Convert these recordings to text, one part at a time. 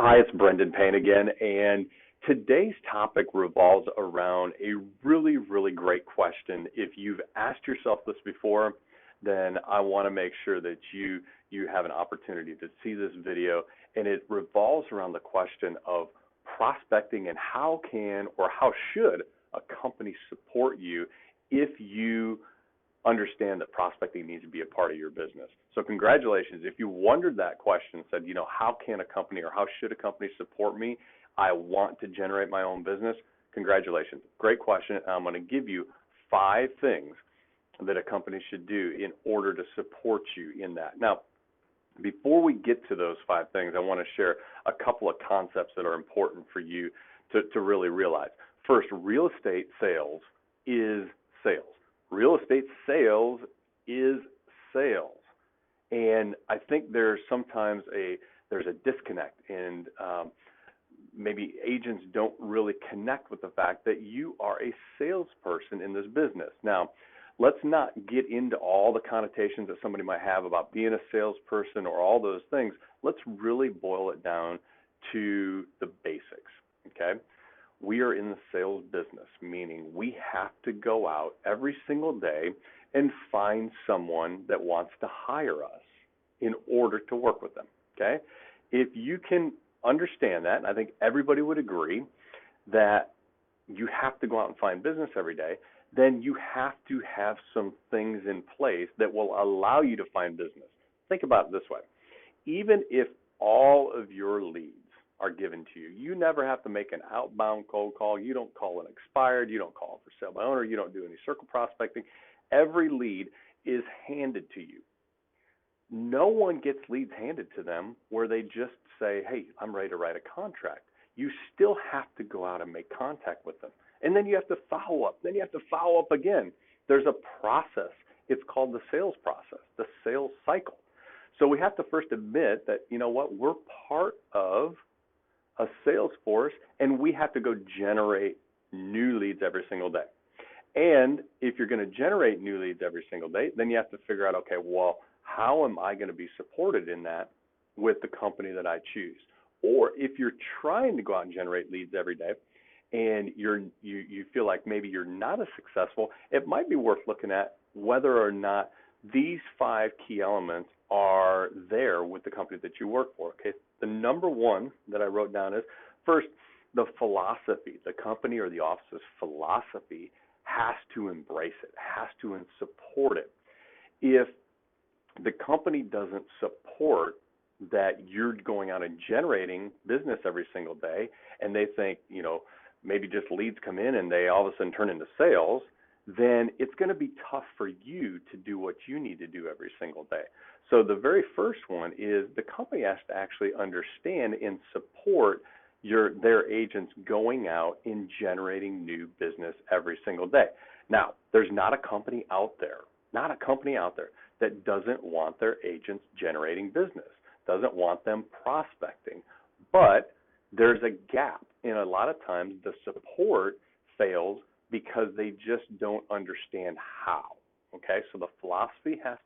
Hi, it's Brendon Payne again, and today's topic revolves around a really great question. If you've asked yourself this before, then I want to make sure that you have an opportunity to see this video, and it revolves around the question of prospecting and how can or how should a company support you if you understand that prospecting needs to be a part of your business. So congratulations. If you wondered that question, said, how can a company or how should a company support me? I want to generate my own business. Congratulations. Great question. I'm going to give you 5 things that a company should do in order to support you in that. Now, before we get to those 5 things, I want to share a couple of concepts that are important for you to really realize. First, real estate sales is sales. Real estate sales is sales. And I think there's sometimes there's a disconnect, and maybe agents don't really connect with the fact that you are a salesperson in this business. Now, let's not get into all the connotations that somebody might have about being a salesperson or all those things. Let's really boil it down to the basics, okay? We are in the sales business, meaning we have to go out every single day and find someone that wants to hire us in order to work with them, okay? If you can understand that, and I think everybody would agree that you have to go out and find business every day, then you have to have some things in place that will allow you to find business. Think about it this way. Even if all of your leads are given to you, you never have to make an outbound cold call. You don't call an expired. You don't call for sale by owner. You don't do any circle prospecting. Every lead is handed to you. No one gets leads handed to them where they just say, hey, I'm ready to write a contract. You still have to go out and make contact with them. And then you have to follow up. Then you have to follow up again. There's a process. It's called the sales process, the sales cycle. So we have to first admit that, we're part of a sales force, and we have to go generate new leads every single day. And if you're going to generate new leads every single day, then you have to figure out, okay, well, how am I going to be supported in that with the company that I choose? Or if you're trying to go out and generate leads every day and you feel like maybe you're not as successful, it might be worth looking at whether or not these 5 key elements are there with the company that you work for. Okay, the number 1 that I wrote down is, first, the philosophy. The company or the office's philosophy has to embrace it, has to support it. If the company doesn't support that you're going out and generating business every single day, and they think, maybe just leads come in and they all of a sudden turn into sales, then it's going to be tough for you to do what you need to do every single day. So the very first one is the company has to actually understand and support their agents going out and generating new business every single day. Now, there's not a company out there that doesn't want their agents generating business, doesn't want them prospecting, but there's a gap, and a lot of times the support fails because they just don't understand how. Okay, so the philosophy has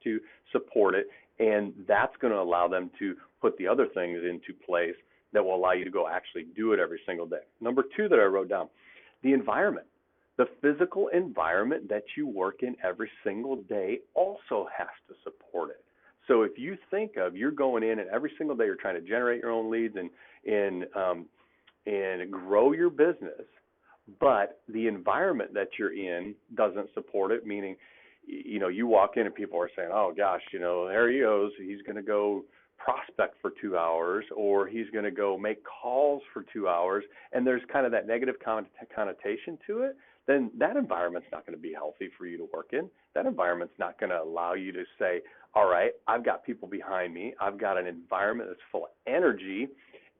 to support it, and that's going to allow them to put the other things into place that will allow you to go actually do it every single day. Number 2 that I wrote down, the environment. The physical environment that you work in every single day also has to support it. So if you think of you're going in and every single day you're trying to generate your own leads and grow your business, but the environment that you're in doesn't support it, meaning, you walk in and people are saying, oh gosh, there he goes, he's going to go prospect for 2 hours, or he's going to go make calls for 2 hours, and there's kind of that negative connotation to it, then that environment's not going to be healthy for you to work in. That environment's not going to allow you to say, all right, I've got people behind me, I've got an environment that's full of energy,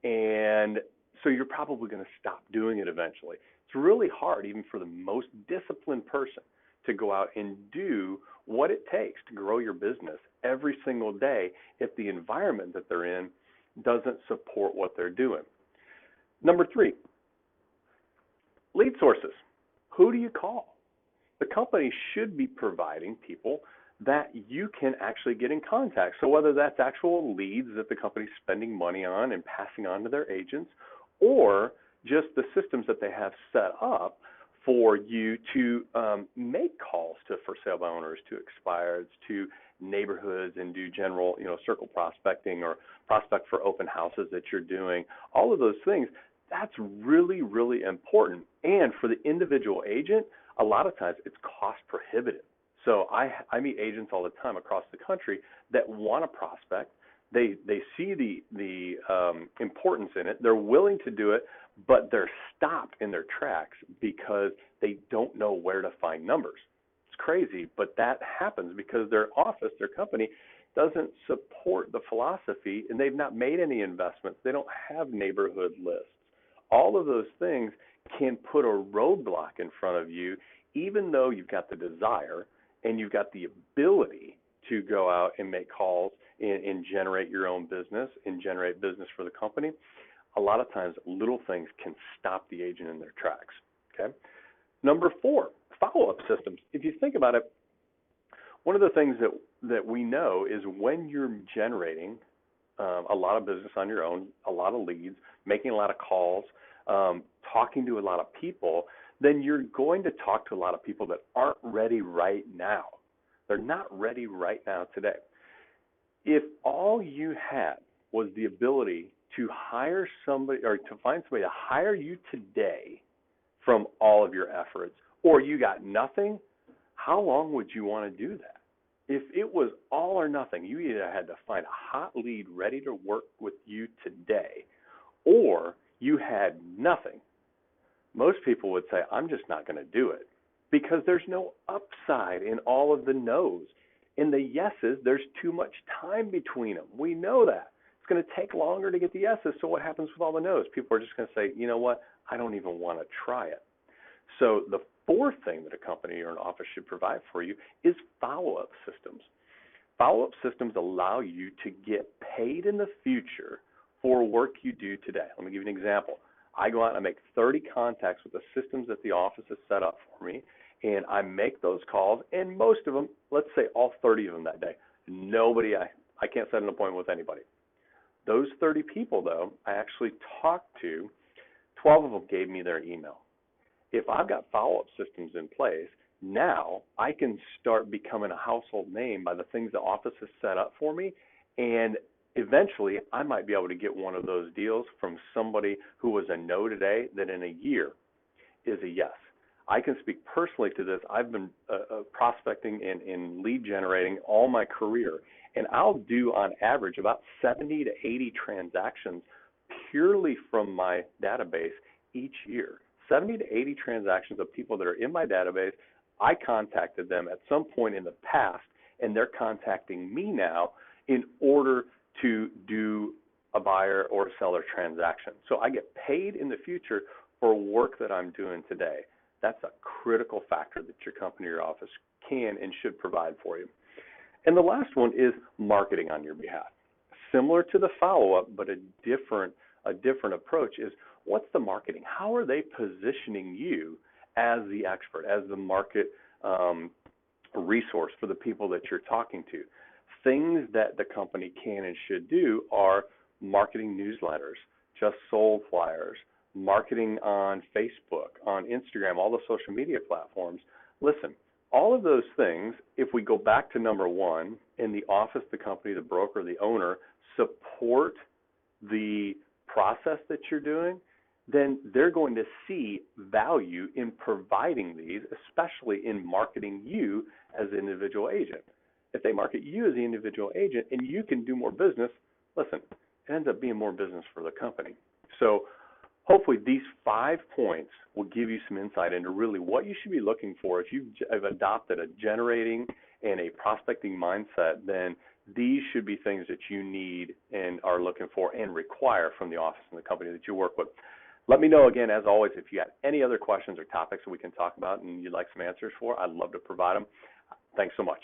and so you're probably going to stop doing it eventually. It's really hard, even for the most disciplined person, to go out and do what it takes to grow your business every single day if the environment that they're in doesn't support what they're doing. Number 3, lead sources. Who do you call? The company should be providing people that you can actually get in contact. So whether that's actual leads that the company's spending money on and passing on to their agents, or just the systems that they have set up for you to make calls to for sale by owners, to expireds, to neighborhoods, and do general, circle prospecting or prospect for open houses that you're doing. All of those things, that's really, really important. And for the individual agent, a lot of times it's cost prohibitive. So I meet agents all the time across the country that want to prospect. They see the importance in it. They're willing to do it, but they're stopped in their tracks because they don't know where to find numbers. It's crazy, but that happens because their office, their company, doesn't support the philosophy, and they've not made any investments. They don't have neighborhood lists. All of those things can put a roadblock in front of you, even though you've got the desire and you've got the ability to go out and make calls and generate your own business and generate business for the company. A lot of times little things can stop the agent in their tracks. Okay. Number 4, follow-up systems. If you think about it, one of the things that we know is when you're generating a lot of business on your own, a lot of leads, making a lot of calls, talking to a lot of people, then you're going to talk to a lot of people that aren't ready right now. They're not ready right now today. If all you had was the ability to hire somebody or to find somebody to hire you today from all of your efforts, or you got nothing, how long would you want to do that? If it was all or nothing, you either had to find a hot lead ready to work with you today, or you had nothing. Most people would say, I'm just not going to do it, because there's no upside in all of the no's. In the yeses, there's too much time between them. We know that. It's going to take longer to get the yeses, so what happens with all the no's? People are just going to say, you know what, I don't even want to try it. So the 4th thing that a company or an office should provide for you is follow-up systems. Follow-up systems allow you to get paid in the future for work you do today. Let me give you an example. I go out and I make 30 contacts with the systems that the office has set up for me, and I make those calls, and most of them, let's say all 30 of them that day, I can't set an appointment with anybody. Those 30 people, though, I actually talked to, 12 of them gave me their email. If I've got follow-up systems in place, now I can start becoming a household name by the things the office has set up for me, and eventually I might be able to get one of those deals from somebody who was a no today that in a year is a yes. I can speak personally to this. I've been prospecting and lead generating all my career, and I'll do on average about 70 to 80 transactions purely from my database each year. 70 to 80 transactions of people that are in my database. I contacted them at some point in the past, and they're contacting me now in order to do a buyer or seller transaction. So I get paid in the future for work that I'm doing today. That's a critical factor that your company or your office can and should provide for you. And the last one is marketing on your behalf. Similar to the follow-up, but a different approach is, what's the marketing? How are they positioning you as the expert, as the market resource for the people that you're talking to? Things that the company can and should do are marketing newsletters, just sold flyers, marketing on Facebook, on Instagram, all the social media platforms. Listen, all of those things, if we go back to number 1, in the office, the company, the broker, the owner, support the process that you're doing, then they're going to see value in providing these, especially in marketing you as an individual agent. If they market you as the individual agent and you can do more business, listen, it ends up being more business for the company. So hopefully these 5 points will give you some insight into really what you should be looking for. If you've adopted a generating and a prospecting mindset, then these should be things that you need and are looking for and require from the office and the company that you work with. Let me know, again, as always, if you have any other questions or topics that we can talk about and you'd like some answers for. I'd love to provide them. Thanks so much.